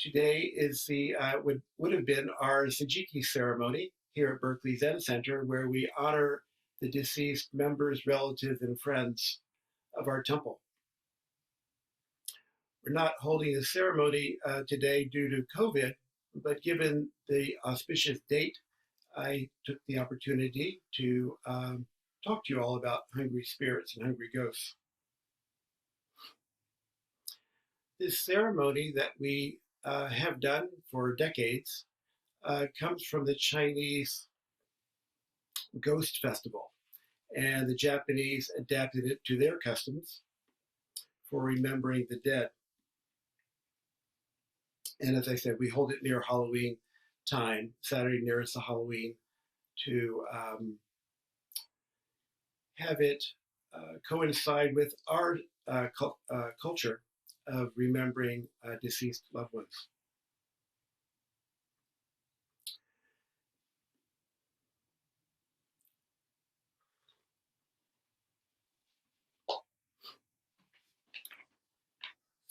Today is the would have been our Sejiki ceremony here at Berkeley Zen Center, where we honor the deceased members, relatives, and friends of our temple. We're not holding the ceremony today due to COVID, but given the auspicious date, I took the opportunity to talk to you all about hungry spirits and hungry ghosts. This ceremony that we have done for decades comes from the Chinese Ghost Festival, and the Japanese adapted it to their customs for remembering the dead. And as I said, we hold it near Halloween time, Saturday nearest to Halloween, to have it coincide with our culture of remembering deceased loved ones.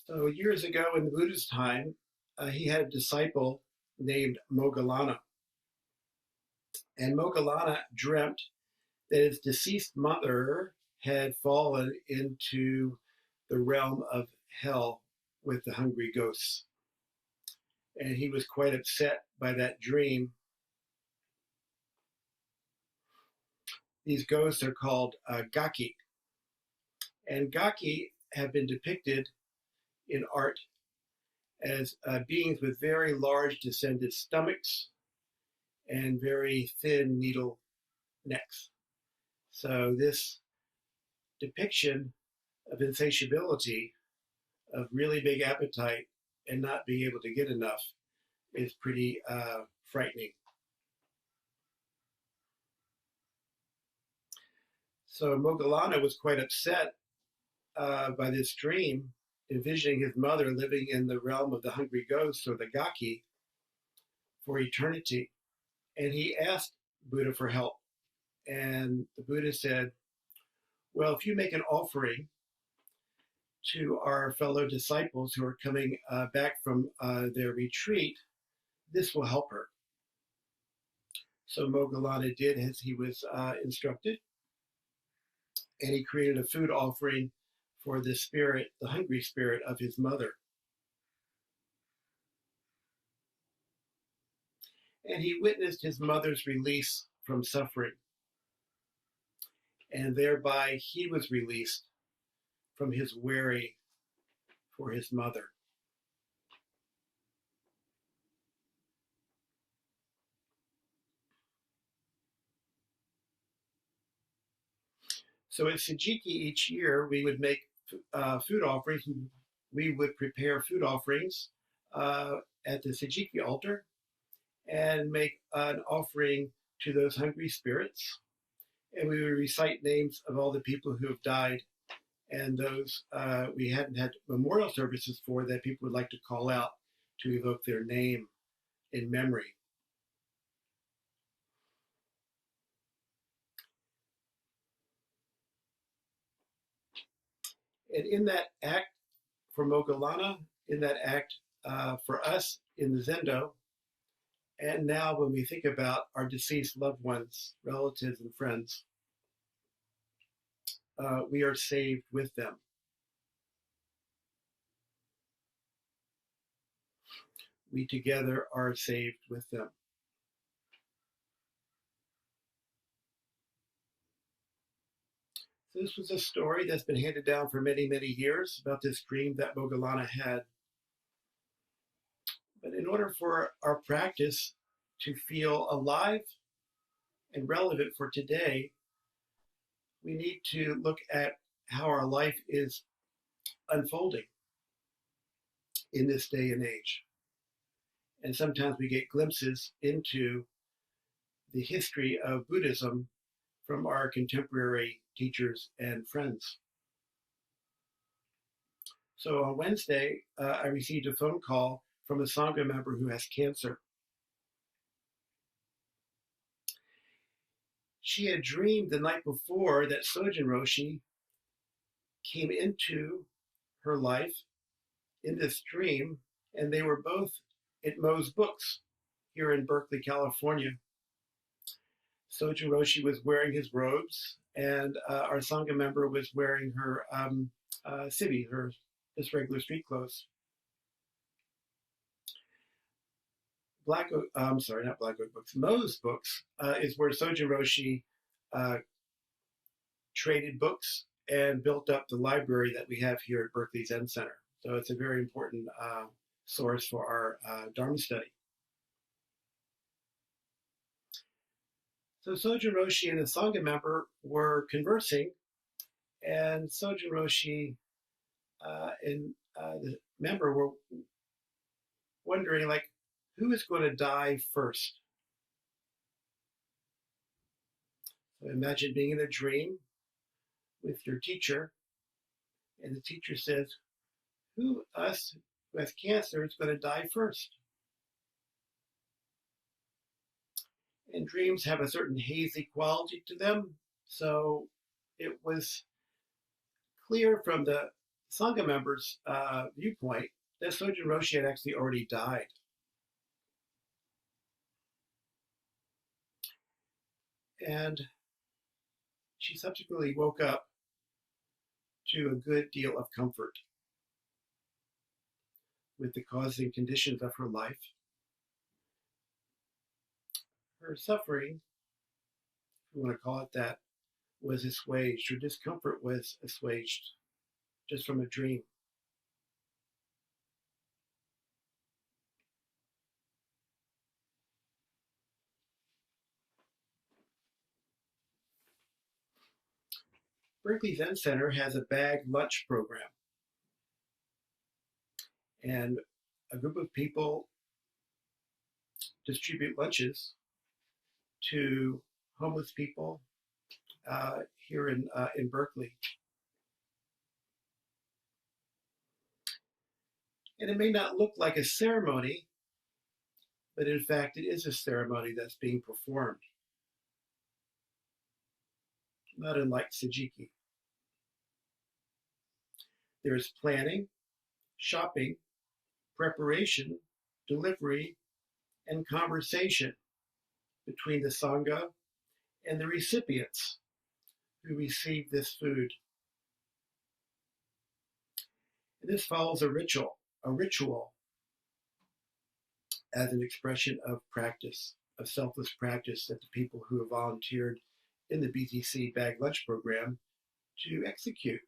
So years ago in the Buddha's time, he had a disciple named Moggallana. And Moggallana dreamt that his deceased mother had fallen into the realm of hell with the hungry ghosts. And he was quite upset by that dream. These ghosts are called gaki. And gaki have been depicted in art as beings with very large descended stomachs and very thin needle necks. So this depiction of insatiability, of really big appetite and not being able to get enough is pretty frightening. So Moggallana was quite upset by this dream, envisioning his mother living in the realm of the hungry ghosts, or the gaki, for eternity. And he asked Buddha for help. And the Buddha said, well, if you make an offering to our fellow disciples who are coming back from their retreat, this will help her. So Moggallana did as he was instructed, and he created a food offering for the spirit, the hungry spirit of his mother. And he witnessed his mother's release from suffering. And thereby he was released from his worry for his mother. So at Sejiki each year, we would make food offerings. We would prepare food offerings at the Sejiki altar and make an offering to those hungry spirits. And we would recite names of all the people who have died and those we hadn't had memorial services for that people would like to call out to evoke their name in memory. And in that act for Moggallana, in that act for us in the Zendo, and now when we think about our deceased loved ones, relatives, and friends, we are saved with them. We together are saved with them. So this was a story that's been handed down for many, many years about this dream that Moggallana had. But in order for our practice to feel alive and relevant for today, we need to look at how our life is unfolding in this day and age. And sometimes we get glimpses into the history of Buddhism from our contemporary teachers and friends. So on Wednesday, I received a phone call from a Sangha member who has cancer. She had dreamed the night before that Sojin Roshi came into her life in this dream and they were both at Moe's Books here in Berkeley, California. Sojin Roshi was wearing his robes, and our Sangha member was wearing her civi, her just regular street clothes. Not Black Oak Books. Moe's Books is where Sojin Roshi uh, traded books and built up the library that we have here at Berkeley Zen Center. So it's a very important source for our Dharma study. So Sojin Roshi and a Sangha member were conversing, and Sojin Roshi and the member were wondering, like, who is going to die first? So imagine being in a dream with your teacher, and the teacher says, us who has cancer is going to die first. And dreams have a certain hazy quality to them, so it was clear from the Sangha members' viewpoint that Sojin Roshi had actually already died. And she subsequently woke up to a good deal of comfort with the causing conditions of her life. Her suffering, if you want to call it that, was assuaged. Her discomfort was assuaged just from a dream. Berkeley Zen Center has a bag lunch program. And a group of people distribute lunches to homeless people here in Berkeley. And it may not look like a ceremony, but in fact, it is a ceremony that's being performed. Not unlike Sejiki. There's planning, shopping, preparation, delivery, and conversation between the Sangha and the recipients who receive this food. And this follows a ritual as an expression of practice, of selfless practice that the people who have volunteered in the BTC Bag Lunch program to execute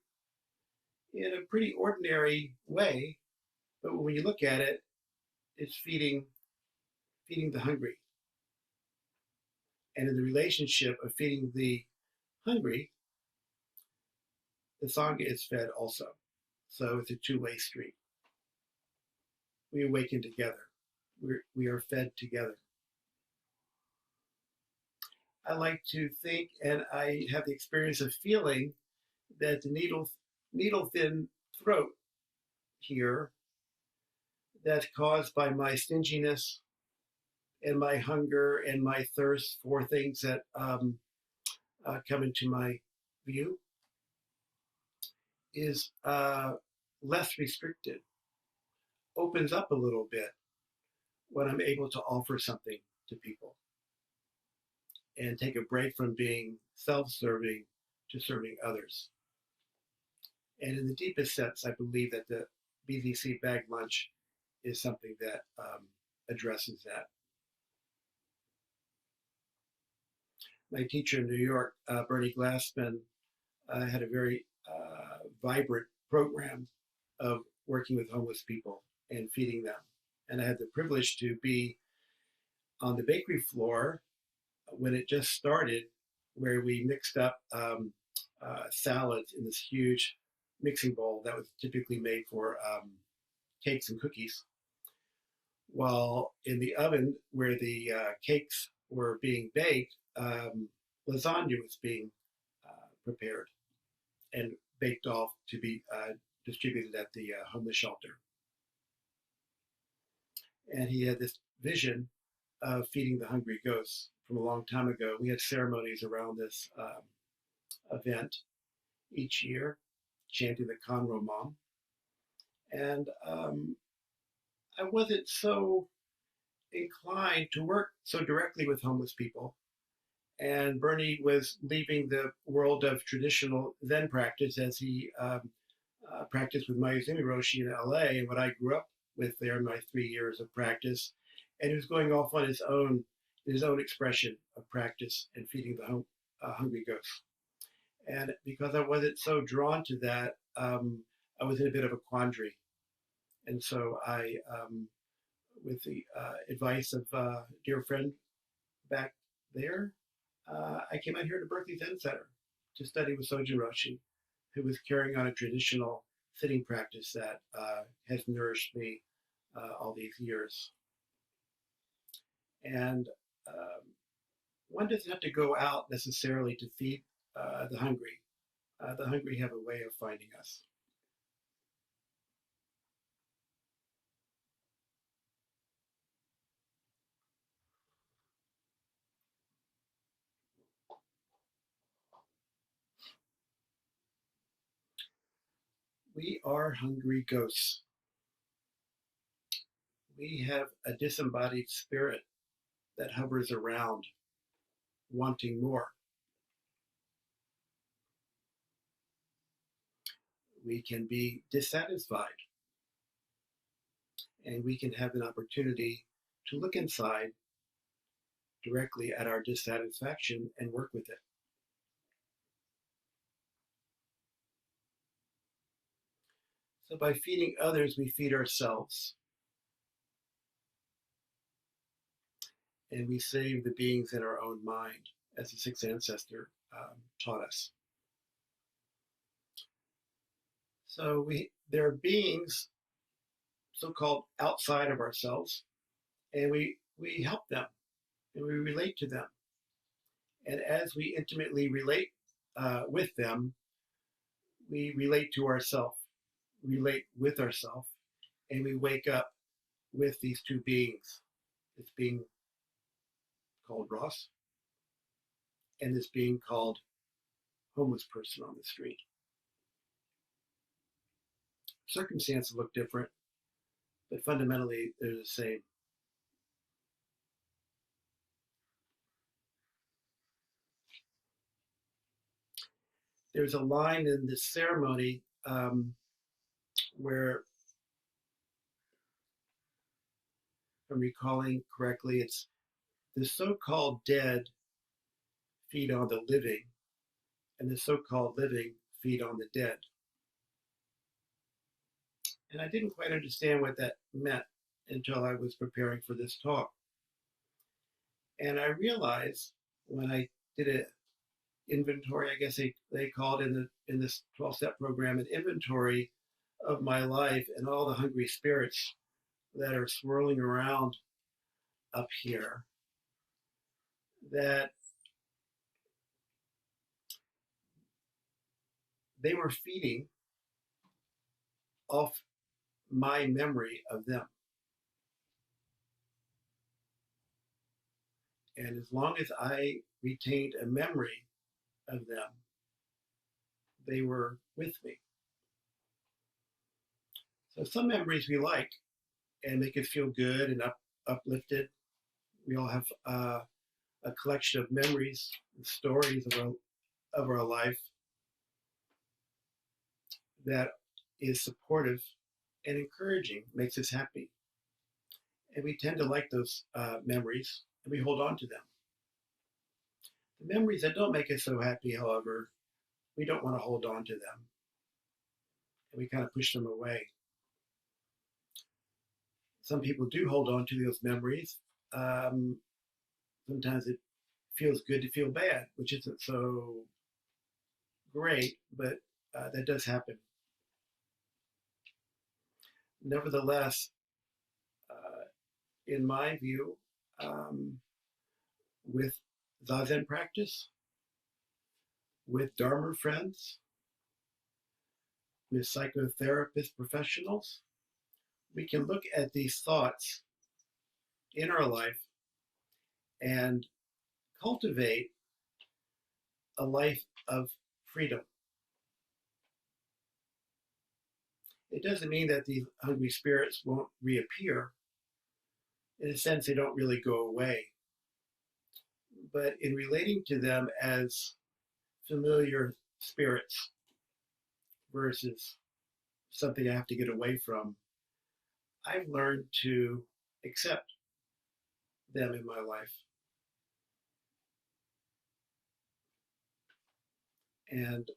in a pretty ordinary way, but when you look at it, it's feeding the hungry. And in the relationship of feeding the hungry, the Sangha is fed also. So it's a two-way street. We awaken together. We are fed together. I like to think, and I have the experience of feeling, that the needle thin throat here that's caused by my stinginess and my hunger and my thirst for things that come into my view is less restricted, opens up a little bit when I'm able to offer something to people and take a break from being self-serving to serving others. And in the deepest sense, I believe that the BVC bag lunch is something that addresses that. My teacher in New York, Bernie Glassman, had a very vibrant program of working with homeless people and feeding them. And I had the privilege to be on the bakery floor when it just started, where we mixed up salads in this huge mixing bowl that was typically made for cakes and cookies, while in the oven where the cakes were being baked, lasagna was being prepared and baked off to be distributed at the homeless shelter. And he had this vision of feeding the hungry ghosts from a long time ago. We had ceremonies around this event each year, chanting the Kanro Mam. And I wasn't so inclined to work so directly with homeless people. And Bernie was leaving the world of traditional Zen practice as he practiced with Mayuzumi Roshi in LA, and what I grew up with there in my 3 years of practice. And he was going off on his own expression of practice and feeding the hungry ghosts. And because I wasn't so drawn to that, I was in a bit of a quandary. And so with the advice of a dear friend back there, I came out here to Berkeley Zen Center to study with Sojin Roshi, who was carrying on a traditional sitting practice that has nourished me all these years. And one doesn't have to go out necessarily to feed the hungry. The hungry have a way of finding us. We are hungry ghosts. We have a disembodied spirit that hovers around, wanting more. We can be dissatisfied, and we can have an opportunity to look inside directly at our dissatisfaction and work with it. So by feeding others, we feed ourselves, and we save the beings in our own mind, as the sixth ancestor taught us. So there are beings so-called outside of ourselves, and we help them, and we relate to them. And as we intimately relate with them, we relate to ourselves, relate with ourselves, and we wake up with these two beings. This being called Ross, and this being called homeless person on the street. Circumstances look different, but fundamentally they're the same. There's a line in this ceremony where, if I'm recalling correctly, it's the so-called dead feed on the living, and the so-called living feed on the dead. And I didn't quite understand what that meant until I was preparing for this talk. And I realized when I did an inventory, I guess they call it in this 12-step program, an inventory of my life and all the hungry spirits that are swirling around up here, that they were feeding off my memory of them. And as long as I retained a memory of them, they were with me. So some memories we like and make us feel good and uplifted. We all have a collection of memories and stories of our life that is supportive and encouraging, makes us happy. And we tend to like those memories, and we hold on to them. The memories that don't make us so happy, however, we don't want to hold on to them, and we kind of push them away. Some people do hold on to those memories. Sometimes it feels good to feel bad, which isn't so great, but that does happen. Nevertheless, in my view, with Zazen practice, with Dharma friends, with psychotherapist professionals, we can look at these thoughts in our life and cultivate a life of freedom. It doesn't mean that these hungry spirits won't reappear. In a sense, they don't really go away. But in relating to them as familiar spirits versus something I have to get away from, I've learned to accept them in my life. And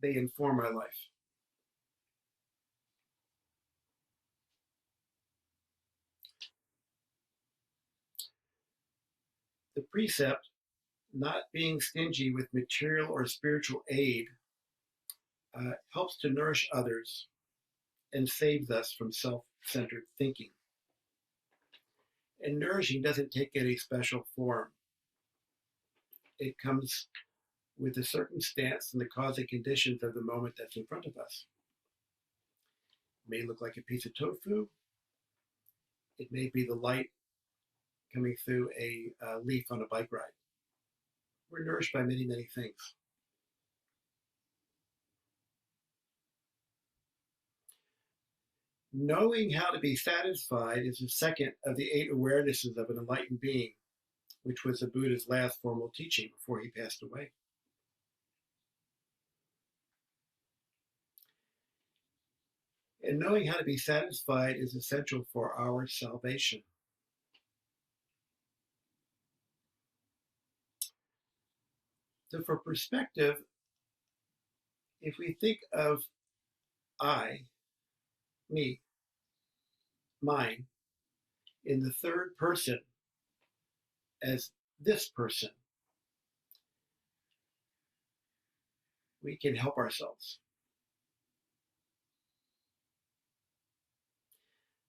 they inform my life. The precept, not being stingy with material or spiritual aid, helps to nourish others and saves us from self-centered thinking. And nourishing doesn't take any special form. It comes with the circumstance and the cause and conditions of the moment that's in front of us. It may look like a piece of tofu. It may be the light coming through a leaf on a bike ride. We're nourished by many, many things. Knowing how to be satisfied is the second of the 8 awarenesses of an enlightened being, which was the Buddha's last formal teaching before he passed away. And knowing how to be satisfied is essential for our salvation. So for perspective, if we think of I, me, mine, in the third person as this person, we can help ourselves.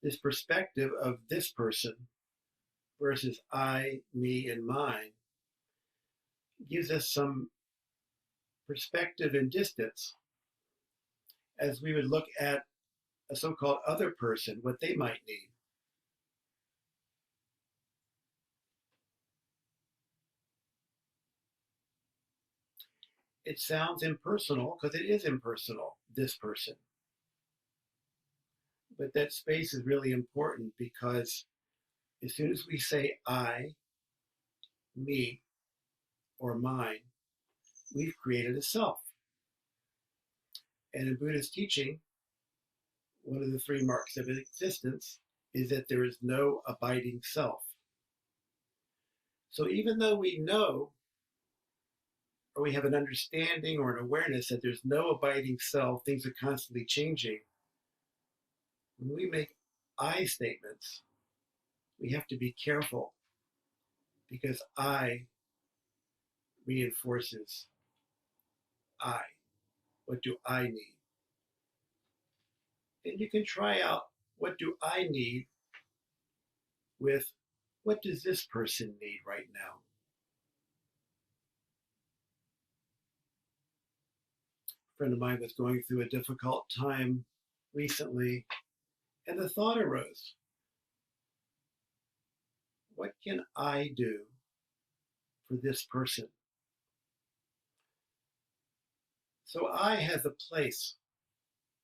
This perspective of this person versus I, me, and mine gives us some perspective and distance as we would look at a so-called other person, what they might need. It sounds impersonal because it is impersonal, this person. But that space is really important because as soon as we say I, me, or mine, we've created a self. And in Buddhist teaching, one of the 3 marks of existence is that there is no abiding self. So even though we know, or we have an understanding or an awareness that there's no abiding self, things are constantly changing, when we make I statements, we have to be careful because I reinforces I. What do I need? And you can try out what do I need with what does this person need right now? A friend of mine was going through a difficult time recently, and the thought arose, what can I do for this person? So I has a place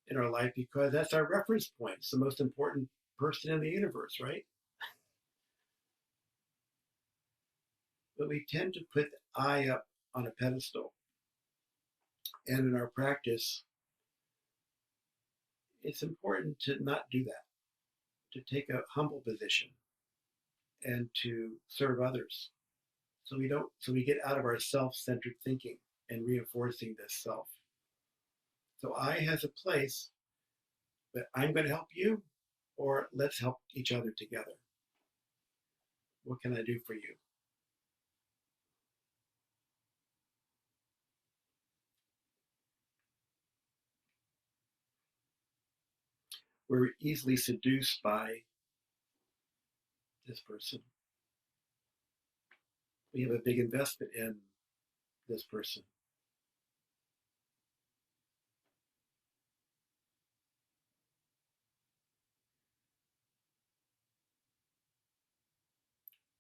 in our life because that's our reference point. It's the most important person in the universe, right? But we tend to put I up on a pedestal. And in our practice, it's important to not do that, to take a humble position and to serve others. So we get out of our self-centered thinking and reinforcing this self. So I has a place, but I'm going to help you, or let's help each other together. What can I do for you? We're easily seduced by this person. We have a big investment in this person.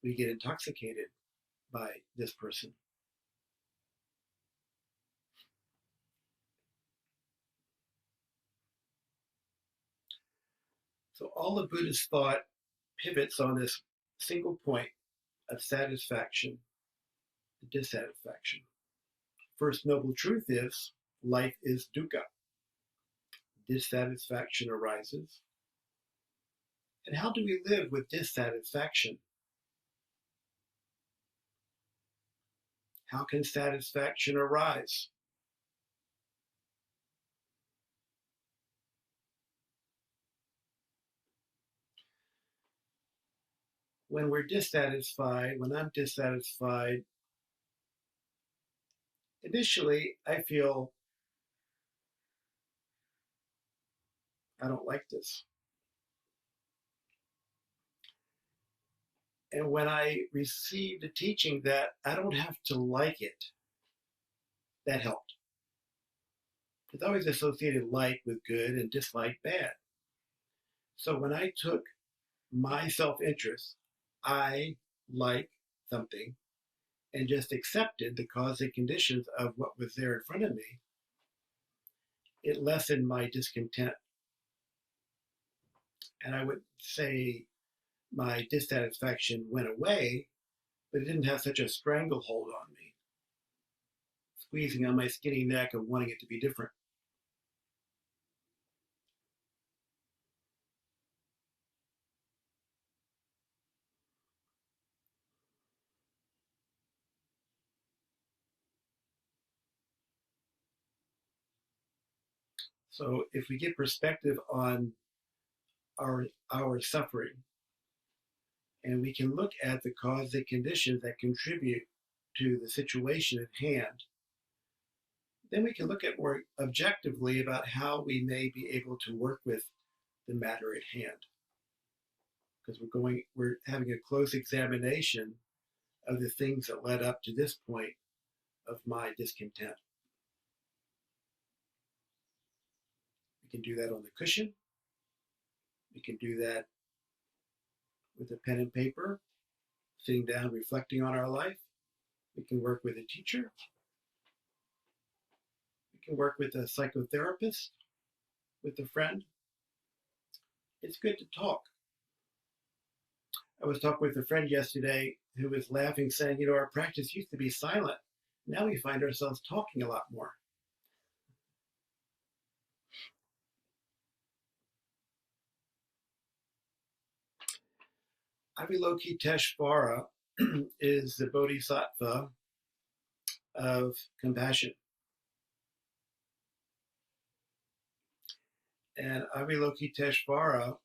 We get intoxicated by this person. So all of Buddhist thought pivots on this single point of satisfaction and dissatisfaction. First noble truth is life is dukkha. Dissatisfaction arises. And how do we live with dissatisfaction? How can satisfaction arise? When we're dissatisfied, when I'm dissatisfied, initially I feel I don't like this. And when I received a teaching that I don't have to like it, that helped. It's always associated like with good and dislike bad. So when I took my self interest, I like something, and just accepted the cause and conditions of what was there in front of me, it lessened my discontent. And I would say my dissatisfaction went away, but it didn't have such a stranglehold on me, squeezing on my skinny neck and wanting it to be different. So if we get perspective on our suffering, and we can look at the cause and conditions that contribute to the situation at hand, then we can look at more objectively about how we may be able to work with the matter at hand. Because we're having a close examination of the things that led up to this point of my discontent. We can do that on the cushion. We can do that with a pen and paper, sitting down, reflecting on our life. We can work with a teacher. We can work with a psychotherapist, with a friend. It's good to talk. I was talking with a friend yesterday who was laughing, saying, our practice used to be silent. Now we find ourselves talking a lot more. Avalokiteshvara is the bodhisattva of compassion. And Avalokiteshvara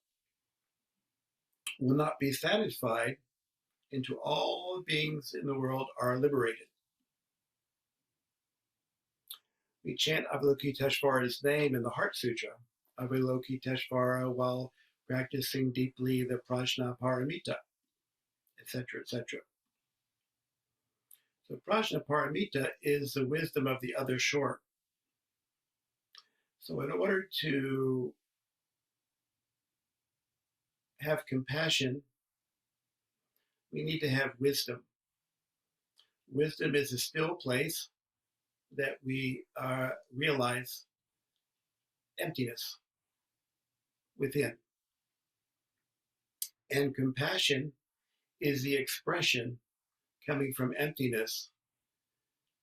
will not be satisfied until all beings in the world are liberated. We chant Avalokiteshvara's name in the Heart Sutra, Avalokiteshvara, while practicing deeply the Prajnaparamita, etc., etc. So Prajnaparamita is the wisdom of the other shore. So in order to have compassion, we need to have wisdom. Wisdom is a still place that we realize emptiness within. And compassion is the expression coming from emptiness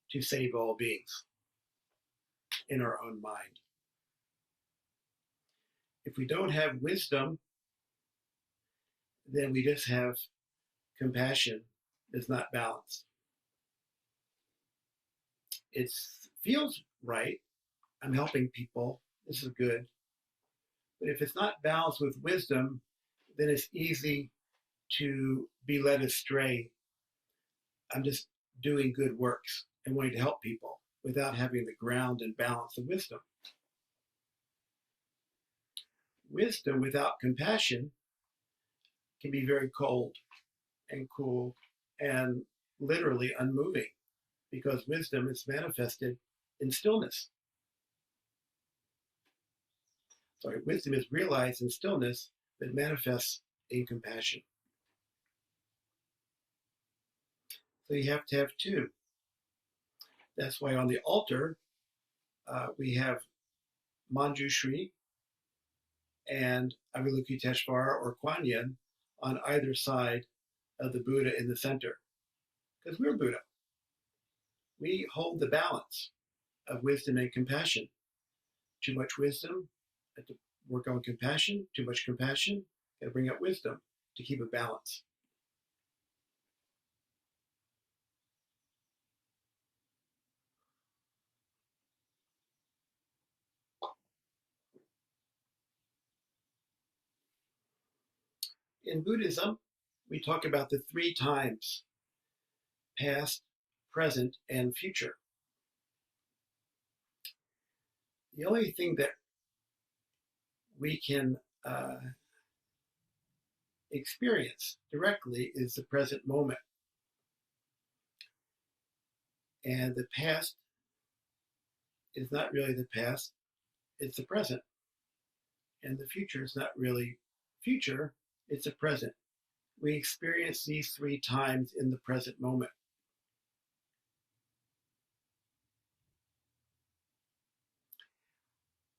to save all beings in our own mind. If we don't have wisdom, then we just have compassion that's not balanced. It feels right. I'm helping people. This is good. But if it's not balanced with wisdom, then it's easy to be led astray. I'm just doing good works and wanting to help people without having the ground and balance of wisdom. Wisdom without compassion can be very cold and cool and literally unmoving, because wisdom is manifested in stillness. Wisdom is realized in stillness that manifests in compassion. So you have to have two. That's why on the altar we have Manjushri and Avalokiteshvara or Kuan Yin on either side of the Buddha in the center. Because we're Buddha. We hold the balance of wisdom and compassion. Too much wisdom, have to work on compassion. Too much compassion, got to bring up wisdom to keep a balance. In Buddhism, we talk about the three times: past, present, and future. The only thing that we can experience directly is the present moment. And the past is not really the past, it's the present. And the future is not really future, it's the present. We experience these three times in the present moment.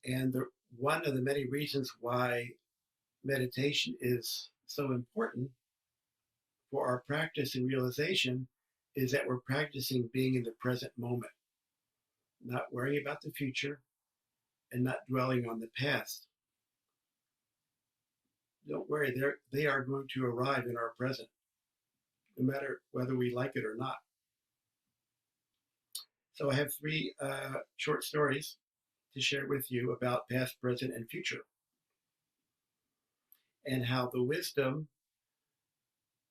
And one of the many reasons why meditation is so important for our practice and realization is that we're practicing being in the present moment, not worrying about the future and not dwelling on the past. Don't worry, they are going to arrive in our present, no matter whether we like it or not. So I have three short stories to share with you about past, present, and future, and how the wisdom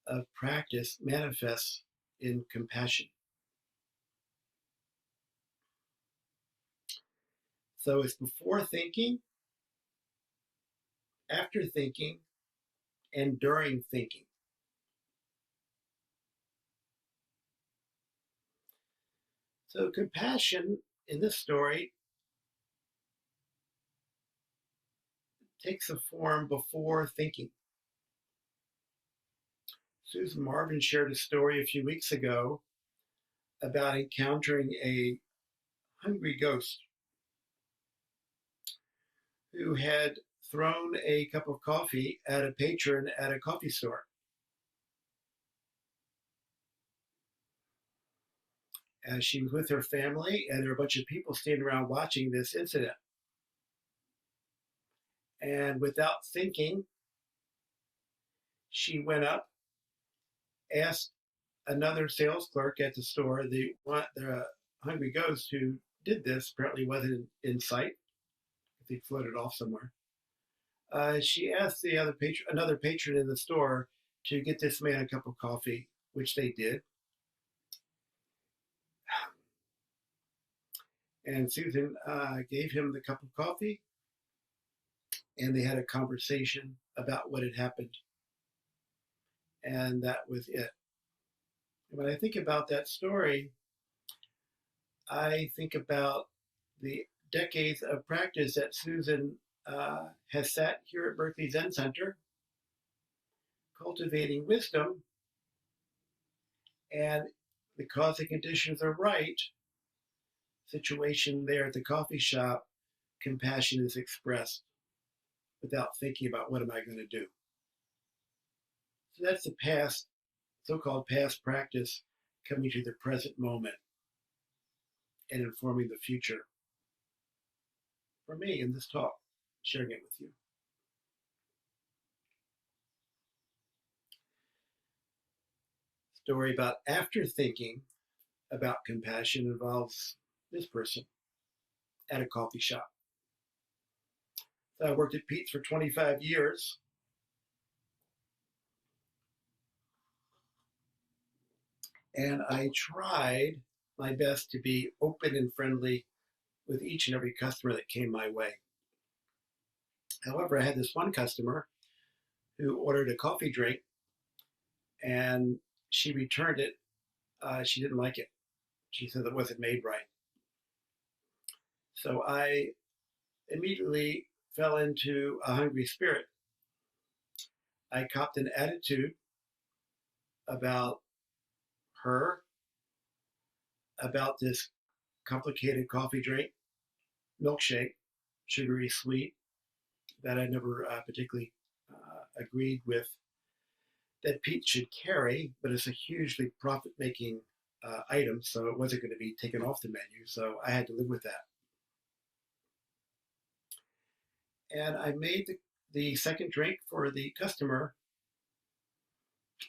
of practice manifests in compassion. So it's before thinking, after thinking, and during thinking. So compassion in this story takes a form before thinking. Susan Marvin shared a story a few weeks ago about encountering a hungry ghost who had thrown a cup of coffee at a patron at a coffee store. As she was with her family, and there were a bunch of people standing around watching this incident. And without thinking, she went up, asked another sales clerk at the store, the hungry ghost who did this apparently wasn't in sight. He floated off somewhere. She asked another patron in the store to get this man a cup of coffee, which they did. And Susan gave him the cup of coffee, and they had a conversation about what had happened. And that was it. And when I think about that story, I think about the decades of practice that Susan has sat here at Berkeley Zen Center, cultivating wisdom, and because the conditions are right, situation there at the coffee shop, compassion is expressed without thinking about what am I going to do. So that's the past, so-called past practice coming to the present moment and informing the future. For me in this talk, sharing it with you. Story about after thinking about compassion involves this person at a coffee shop. So I worked at Pete's for 25 years. And I tried my best to be open and friendly with each and every customer that came my way. However, I had this one customer who ordered a coffee drink and she returned it. She didn't like it. She said it wasn't made right. So I immediately fell into a hungry spirit. I copped an attitude about her, about this complicated coffee drink, milkshake, sugary sweet, that I never particularly agreed with that Pete should carry, but it's a hugely profit-making item, so it wasn't going to be taken off the menu. So I had to live with that. And I made the second drink for the customer,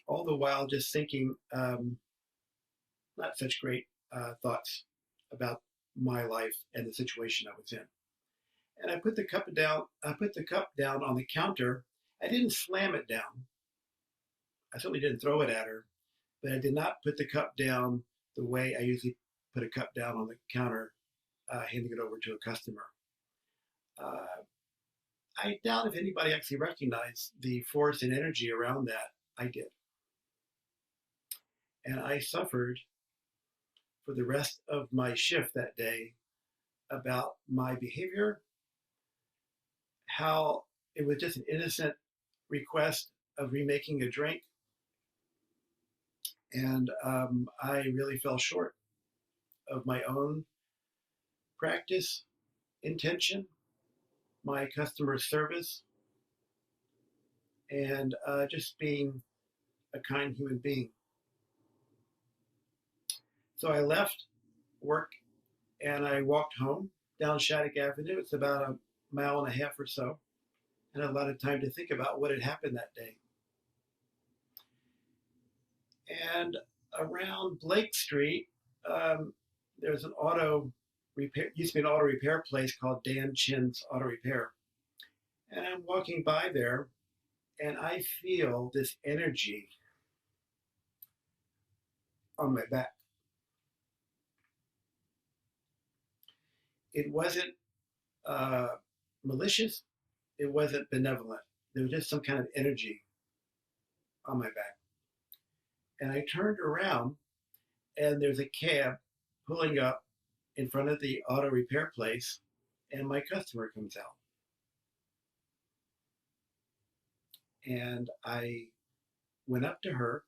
all the while just thinking not such great thoughts about my life and the situation I was in. And I put the cup down. I put the cup down on the counter. I didn't slam it down. I certainly didn't throw it at her, but I did not put the cup down the way I usually put a cup down on the counter, handing it over to a customer. Uh, I doubt if anybody actually recognized the force and energy around that. I did. And I suffered for the rest of my shift that day about my behavior, how it was just an innocent request of remaking a drink. And I really fell short of my own practice, intention, my customer service, and just being a kind human being. So I left work and I walked home down Shattuck Avenue. It's about a mile and a half or so, and I had a lot of time to think about what had happened that day. And around Blake Street, there's an auto repair, used to be an auto repair place called Dan Chin's Auto Repair. And I'm walking by there and I feel this energy on my back. It wasn't malicious, it wasn't benevolent. There was just some kind of energy on my back. And I turned around and there's a cab pulling up in front of the auto repair place, and my customer comes out. And I went up to her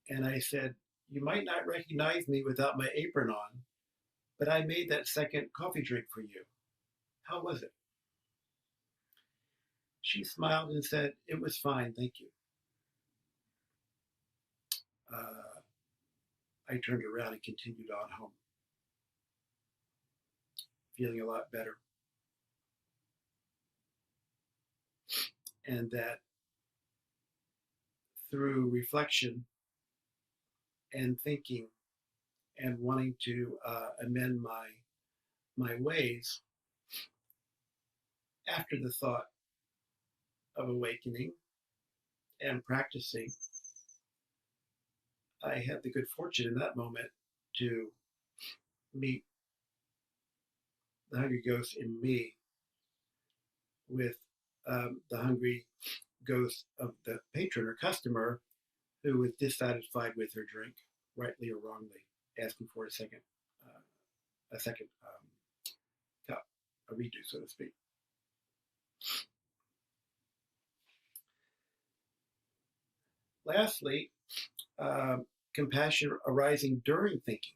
and I said, "You might not recognize me without my apron on, but I made that second coffee drink for you. How was it?" She smiled and said, "It was fine, thank you." Uh, I turned around and continued on home, feeling a lot better. And that through reflection and thinking and wanting to amend my ways, after the thought of awakening and practicing, I had the good fortune in that moment to meet the hungry ghost in me with the hungry ghost of the patron or customer who was dissatisfied with her drink, rightly or wrongly, asking for a second cup, a redo, so to speak. Lastly, compassion arising during thinking.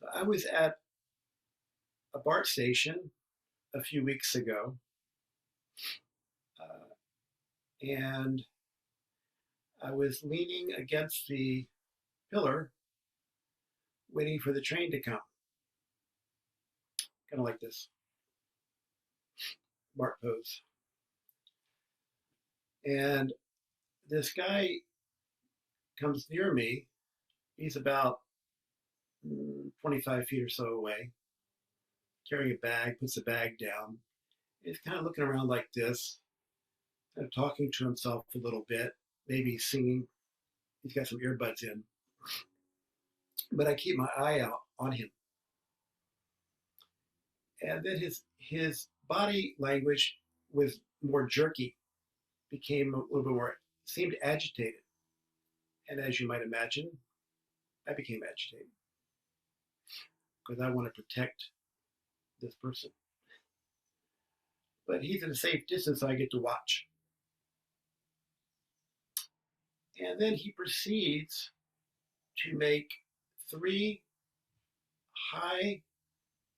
So I was at a BART station a few weeks ago, and I was leaning against the pillar, waiting for the train to come, kind of like this BART pose. And this guy comes near me. He's about 25 feet or so away, carrying a bag, puts the bag down. He's kind of looking around like this, kind of talking to himself a little bit, maybe singing. He's got some earbuds in. But I keep my eye out on him. And then his body language was more jerky, became a little bit more, seemed agitated. And as you might imagine, I became agitated because I want to protect this person. But he's at a safe distance, so I get to watch. And then he proceeds to make 3 high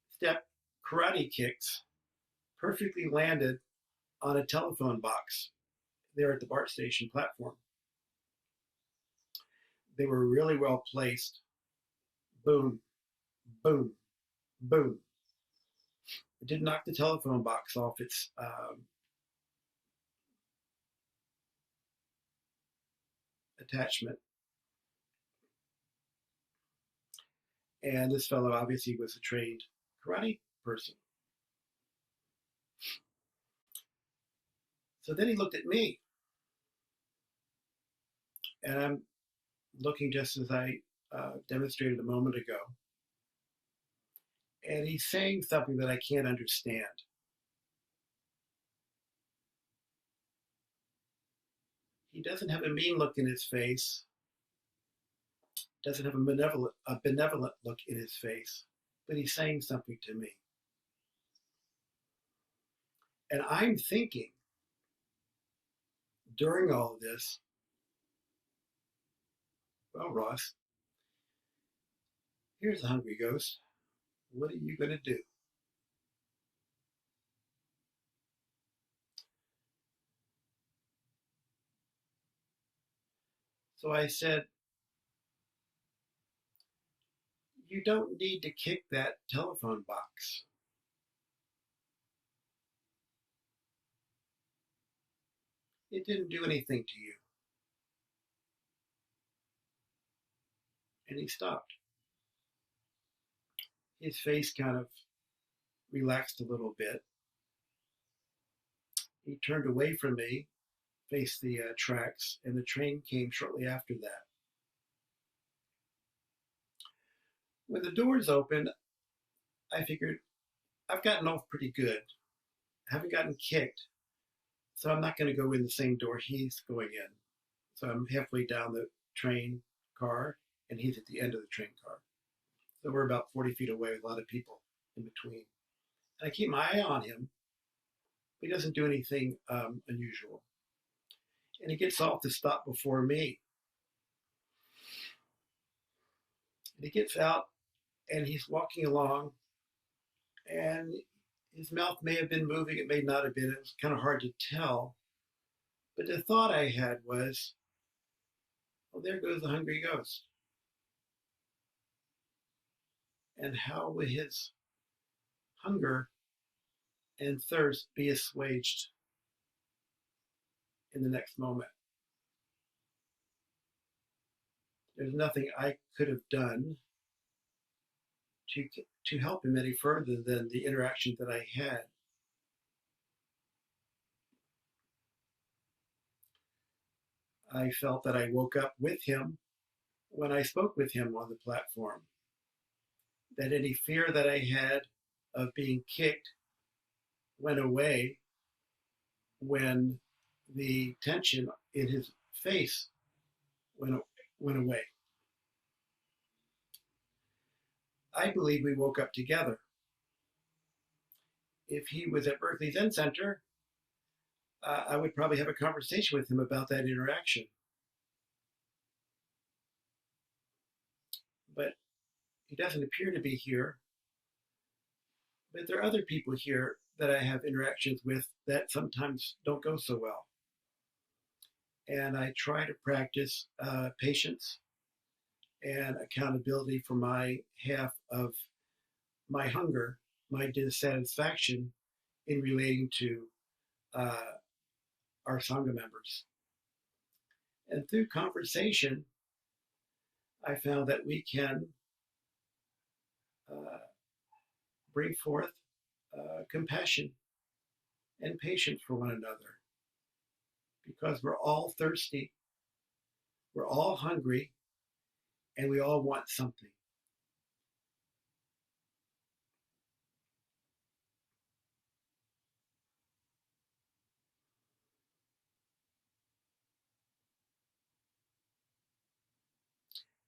step karate kicks perfectly landed on a telephone box there at the BART station platform. They were really well placed. Boom, boom, boom. It did knock the telephone box off its attachment. And this fellow obviously was a trained karate person. So then he looked at me, and I'm looking just as I demonstrated a moment ago. And he's saying something that I can't understand. He doesn't have a mean look in his face, doesn't have a benevolent look in his face, but he's saying something to me. And I'm thinking during all of this, well, Ross, here's a hungry ghost. What are you going to do? So I said, you don't need to kick that telephone box. It didn't do anything to you. And he stopped. His face kind of relaxed a little bit. He turned away from me, faced the tracks, and the train came shortly after that. When the doors opened, I figured I've gotten off pretty good. I haven't gotten kicked, so I'm not going to go in the same door he's going in. So I'm halfway down the train car, and he's at the end of the train car. So we're about 40 feet away with a lot of people in between. And I keep my eye on him. He doesn't do anything unusual. And he gets off the stop before me. And he gets out, and he's walking along, and his mouth may have been moving, it may not have been. It was kind of hard to tell. But the thought I had was, well, there goes the hungry ghost. And how will his hunger and thirst be assuaged in the next moment? There's nothing I could have done to help him any further than the interaction that I had. I felt that I woke up with him when I spoke with him on the platform. That any fear that I had of being kicked went away when the tension in his face went away. I believe we woke up together. If he was at Berkeley Zen Center, I would probably have a conversation with him about that interaction. But he doesn't appear to be here. But there are other people here that I have interactions with that sometimes don't go so well. And I try to practice patience and accountability for my half of my hunger, my dissatisfaction in relating to our Sangha members. And through conversation, I found that we can bring forth compassion and patience for one another, because we're all thirsty, we're all hungry, and we all want something.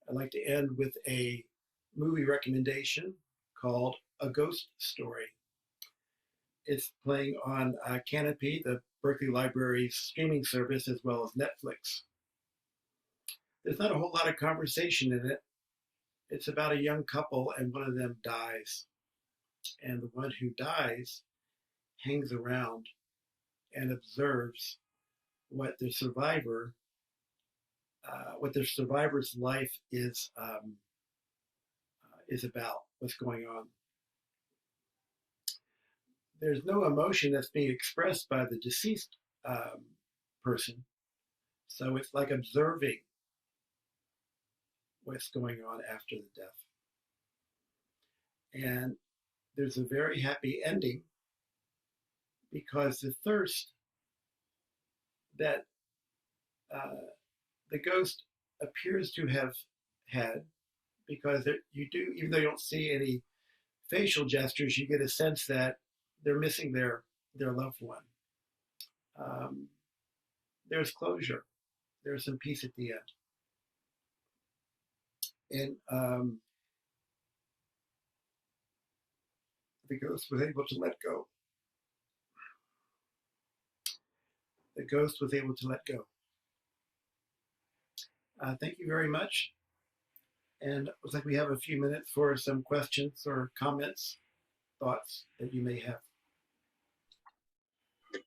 I'd like to end with a movie recommendation called A Ghost Story. It's playing on Canopy, the Berkeley Library's streaming service, as well as Netflix. There's not a whole lot of conversation in it. It's about a young couple, and one of them dies. and the one who dies hangs around and observes what the survivor, what the survivor's life is about, what's going on. There's no emotion that's being expressed by the deceased person, so it's like observing what's going on after the death. And there's a very happy ending because the thirst that the ghost appears to have had, because you do, even though you don't see any facial gestures, you get a sense that they're missing their loved one. There's closure. There's some peace at the end. And the ghost was able to let go. The ghost was able to let go. Thank you very much. And it looks like we have a few minutes for some questions or comments, thoughts that you may have.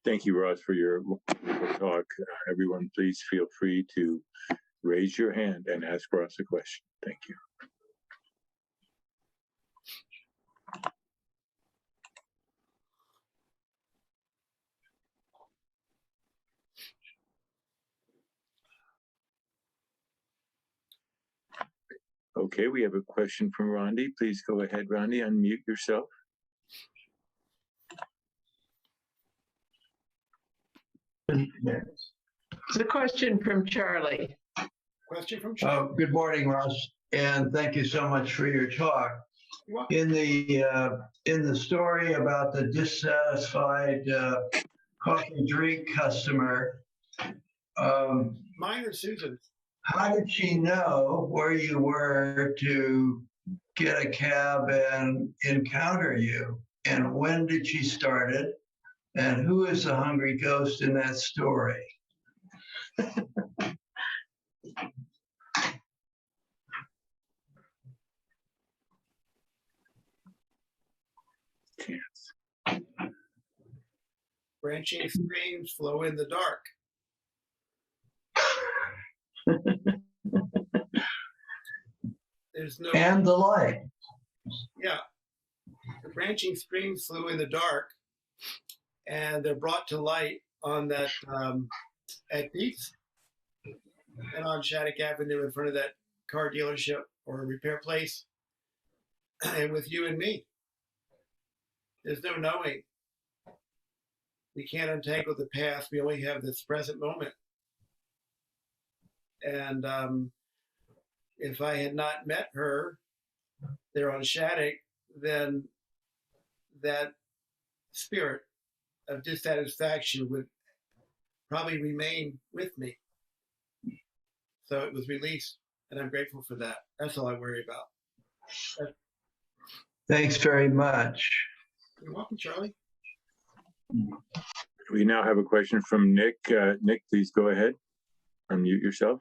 Thank you, Ross, for your talk. Everyone, please feel free to raise your hand and ask Ross a question. Thank you. Okay, we have a question from Rondi. Please go ahead, Rondi, unmute yourself. It's a question from Charlie. Question from Charlie. Good morning, Ross, and thank you so much for your talk. In the story about the dissatisfied coffee drink customer, Mine or Susan's? how did she know where you were to get a cab and encounter you? And when did she start it? And who is the hungry ghost in that story? Branching streams flow in the dark. There's no. And the light. Yeah. The branching streams flew in the dark, and they're brought to light on that at Pete's and on Shattuck Avenue in front of that car dealership or repair place, and with you and me. There's no knowing. We can't untangle the past. We only have this present moment. And if I had not met her there on Shattuck, then that spirit of dissatisfaction would probably remain with me. So it was released, and I'm grateful for that. That's all I worry about. Thanks very much. You're welcome, Charlie. We now have a question from Nick. Nick, please go ahead. Unmute yourself.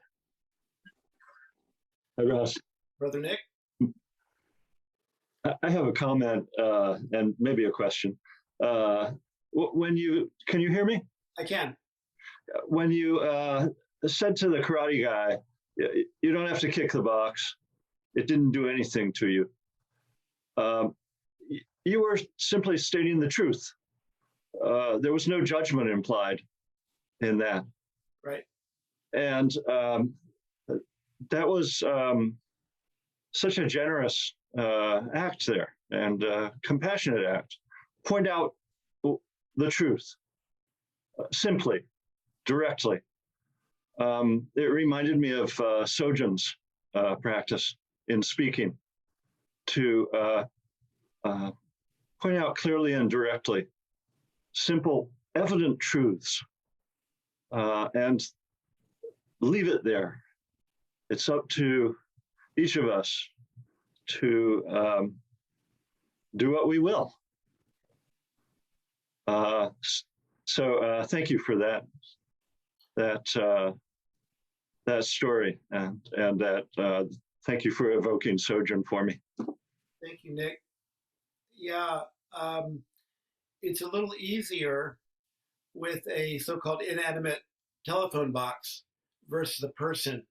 Hi, Ross. Brother Nick? I have a comment and maybe a question. Can you hear me? I can. When you said to the karate guy, you don't have to kick the box, it didn't do anything to you. You were simply stating the truth. There was no judgment implied in that. Right. And that was such a generous act there and compassionate act. Point out the truth, simply, directly. It reminded me of Sojin's practice in speaking, to point out clearly and directly simple, evident truths, and leave it there. It's up to each of us to do what we will. So thank you for that story, and that thank you for evoking Sojin for me. Thank you, Nick. Yeah, it's a little easier with a so-called inanimate telephone box versus a person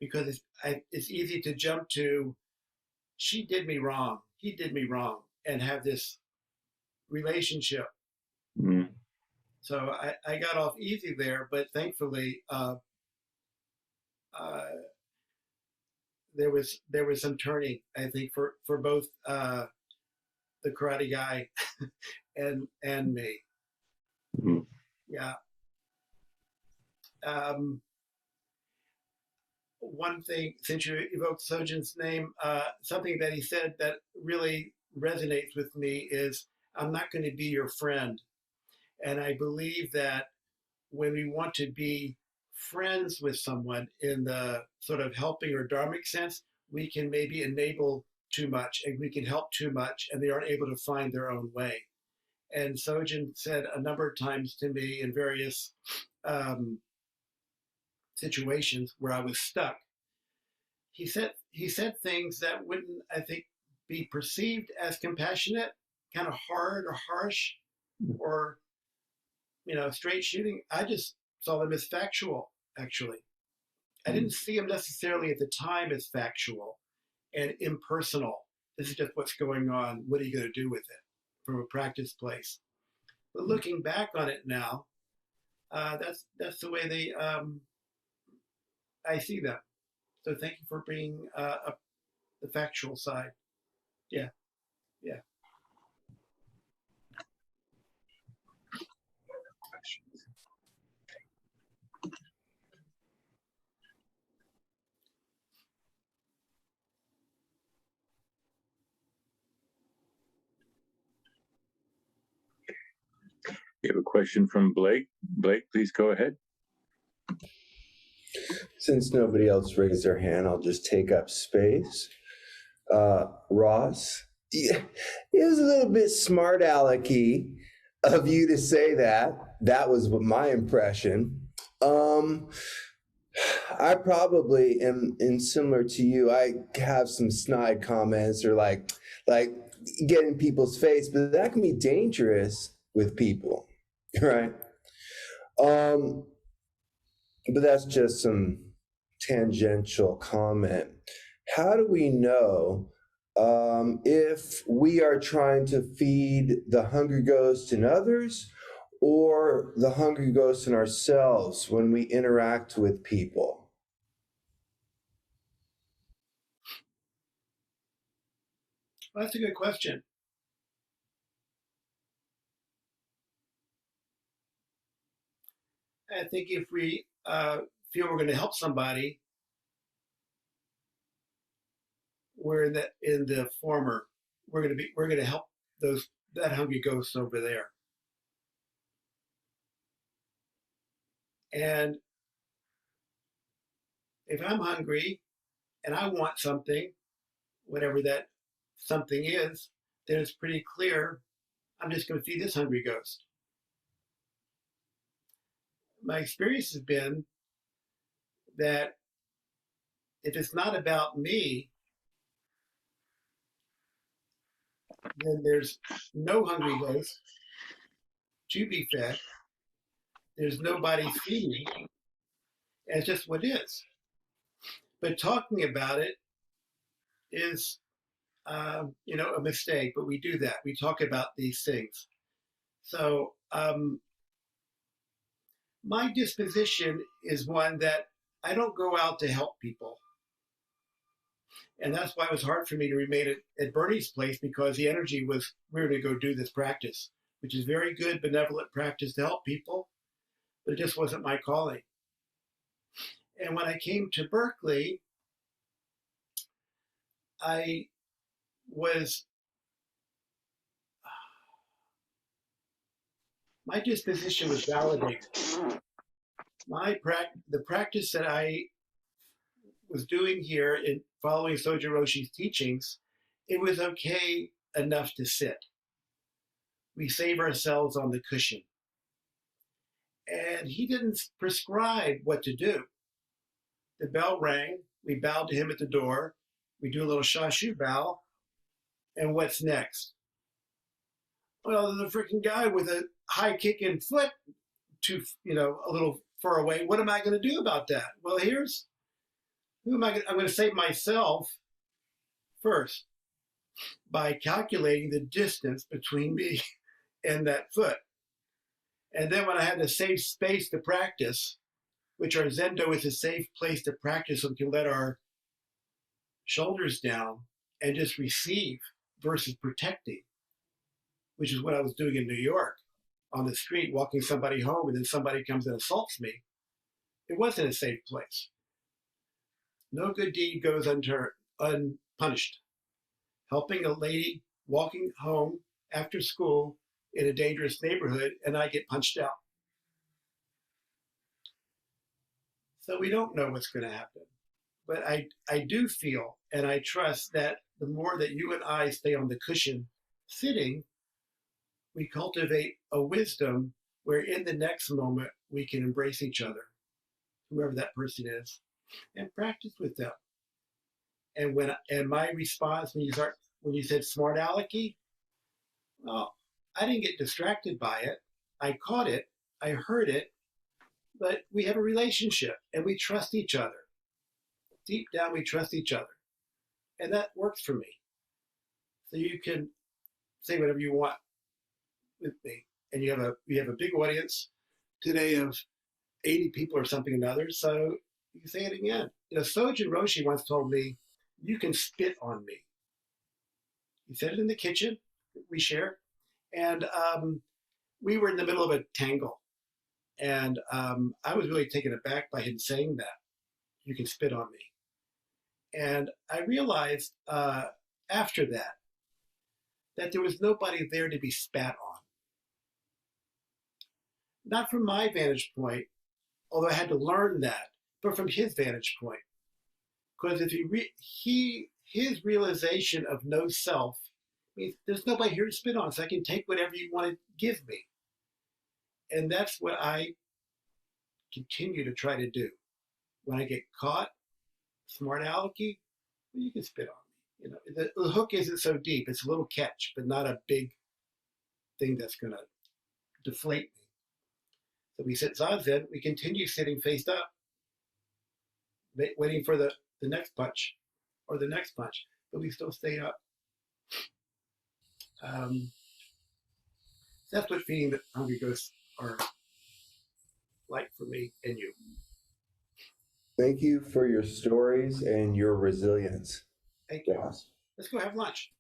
because it's easy to jump to she did me wrong, he did me wrong, and have this relationship. Mm. So I got off easy there, but thankfully there was some turning. I think for both the karate guy and me. Mm. Yeah. One thing, since you evoked Sojin's name, something that he said that really resonates with me is, "I'm not going to be your friend." And I believe that when we want to be friends with someone in the sort of helping or dharmic sense, we can maybe enable too much and we can help too much and they aren't able to find their own way. And Sojin said a number of times to me in various situations where I was stuck, he said things that wouldn't, I think, be perceived as compassionate, kind of hard or harsh or straight shooting. I just saw them as factual, actually. I didn't see them necessarily at the time as factual and impersonal. This is just what's going on. What are you going to do with it from a practice place? But looking back on it now, that's the way I see them. So thank you for bringing up the factual side. Yeah, yeah. We have a question from Blake. Blake, please go ahead. Since nobody else raised their hand, I'll just take up space. Ross, yeah, it was a little bit smart alecky of you to say that. That was my impression. I probably am similar to you. I have some snide comments or like get in people's face, but that can be dangerous with people, right? But that's just some tangential comment. How do we know if we are trying to feed the hungry ghost in others or the hungry ghost in ourselves when we interact with people? Well, that's a good question. I think if we feel we're going to help somebody, we're in the former. We're going to help that hungry ghost over there. And if I'm hungry and I want something, whatever that something is, then it's pretty clear I'm just going to feed this hungry ghost. My experience has been that if it's not about me, then there's no hungry ghost to be fed. There's nobody feeding. And it's just what is. But talking about it is, a mistake. But we do that. We talk about these things. So my disposition is one that I don't go out to help people. And that's why it was hard for me to remain at Bernie's place, because the energy was, we're going to go do this practice, which is very good, benevolent practice to help people, but it just wasn't my calling. And when I came to Berkeley, my disposition was validated. The practice that I was doing here in following Sojo Roshi's teachings, it was okay enough to sit. We save ourselves on the cushion. And he didn't prescribe what to do. The bell rang, we bowed to him at the door, we do a little shashu bow, and what's next? Well, there's a freaking guy with a high kicking foot a little far away. What am I going to do about that? Well, I'm going to save myself first by calculating the distance between me and that foot. And then when I had a safe space to practice, which our Zendo is a safe place to practice so we can let our shoulders down and just receive versus protecting, which is what I was doing in New York on the street, walking somebody home, and then somebody comes and assaults me. It wasn't a safe place. No good deed goes unpunished. Helping a lady walking home after school in a dangerous neighborhood, and I get punched out. So we don't know what's going to happen. But I do feel and I trust that the more that you and I stay on the cushion sitting, we cultivate a wisdom where in the next moment we can embrace each other, whoever that person is, and practice with them. And my response when you said smart alecky, well, I didn't get distracted by it. I caught it, I heard it, but we have a relationship and we trust each other. Deep down, we trust each other. And that works for me. So you can say whatever you want with me. And you have a big audience today of 80 people or something or another. So you can say it again. Sojin Roshi once told me, you can spit on me. He said it in the kitchen we share. And we were in the middle of a tangle. And I was really taken aback by him saying that. You can spit on me. And I realized after that there was nobody there to be spat on. Not from my vantage point, although I had to learn that, but from his vantage point. Because if his realization of no self means there's nobody here to spit on, so I can take whatever you want to give me. And that's what I continue to try to do. When I get caught, smart alecky, well, you can spit on me. The hook isn't so deep. It's a little catch, but not a big thing that's going to deflate me. So we sit zazen, we continue sitting face up, waiting for the next punch or the next punch, but we still stay up. That's what feeding the hungry ghosts are like for me and you. Thank you for your stories and your resilience. Thank you. Yes. Let's go have lunch.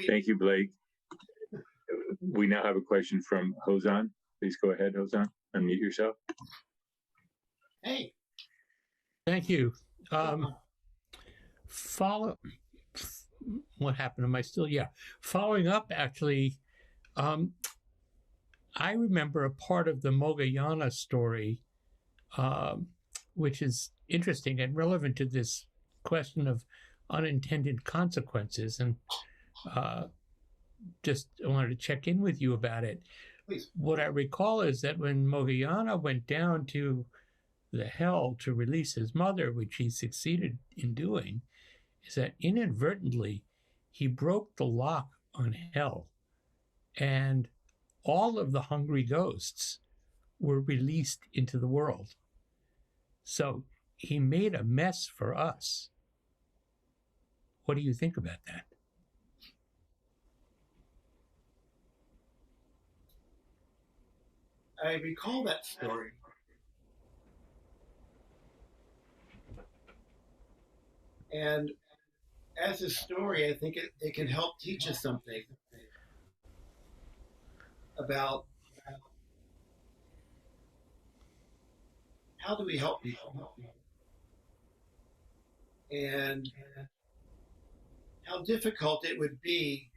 Thank you, Blake. We now have a question from Hozan. Please go ahead, Hozan. Unmute yourself. Hey. Thank you. What happened? Am I still? Yeah. Following up, actually, I remember a part of the Mogayana story, which is interesting and relevant to this question of unintended consequences. And just I wanted to check in with you about it. Please. What I recall is that when Mogayana went down to the hell to release his mother, which he succeeded in doing, is that inadvertently he broke the lock on hell, and all of the hungry ghosts were released into the world. So he made a mess for us. What do you think about that? I recall that story. And as a story, I think it can help teach us something about how do we help people and how difficult it would be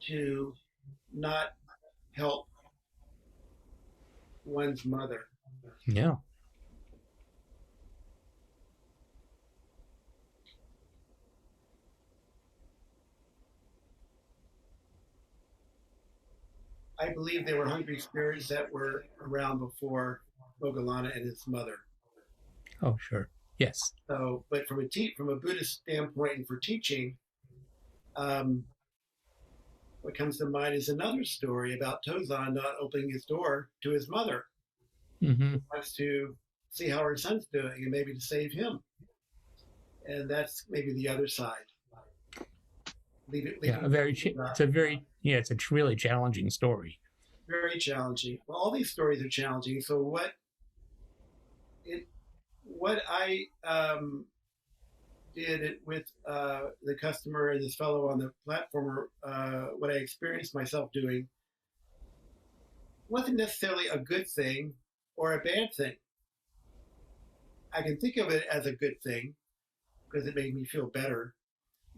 to not help one's mother. Yeah. I believe there were hungry spirits that were around before Moggallana and his mother. Oh, sure. Yes. So, but from a Buddhist standpoint and for teaching, what comes to mind is another story about Tozan not opening his door to his mother. Mm-hmm. He wants to see how her son's doing and maybe to save him. And that's maybe the other side. Yeah, it's a really challenging story. Very challenging. Well, all these stories are challenging. So what I did it with the customer and this fellow on the platform, what I experienced myself doing, wasn't necessarily a good thing or a bad thing. I can think of it as a good thing because it made me feel better,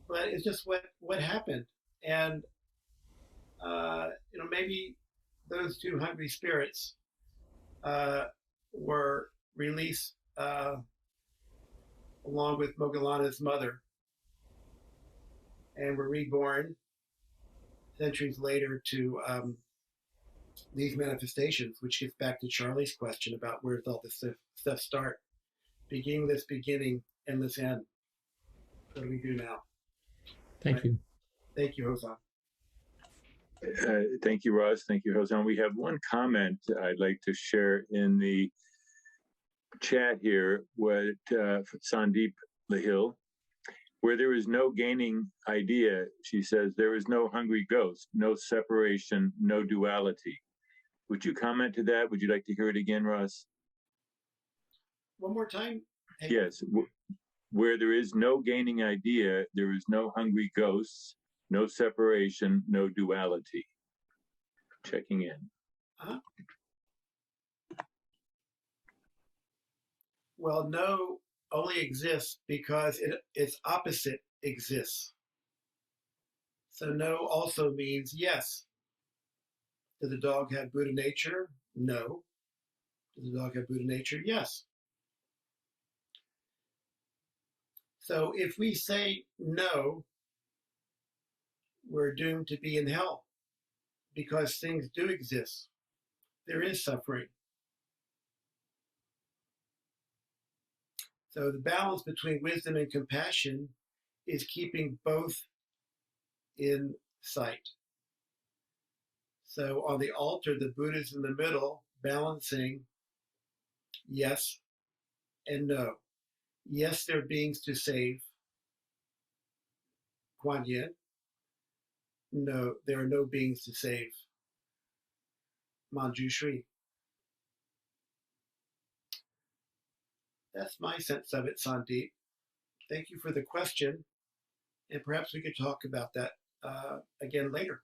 but it's just what happened. And maybe those two hungry spirits were released along with Moggallana's mother and were reborn centuries later to these manifestations, which gets back to Charlie's question about where does all this stuff start? Beginningless beginning, endless end. What do we do now? Thank you. Thank you, Hosan. Thank you, Ross. Thank you, Hosan. We have one comment I'd like to share in the chat here with Sandeep Lahil. Where there is no gaining idea, she says, there is no hungry ghost, no separation, no duality. Would you comment to that? Would you like to hear it again, Ross? One more time? Hey. Yes. Where there is no gaining idea, there is no hungry ghosts, no separation, no duality. Checking in. Uh-huh. Well, no only exists because its opposite exists. So no also means yes. Does the dog have Buddha nature? No. Does the dog have Buddha nature? Yes. So if we say no, we're doomed to be in hell because things do exist. There is suffering. So the balance between wisdom and compassion is keeping both in sight. So on the altar, the Buddha's in the middle, balancing yes and no. Yes, there are beings to save. Kuan Yin. No, there are no beings to save. Manjushri. That's my sense of it, Sandeep. Thank you for the question. And perhaps we could talk about that again later.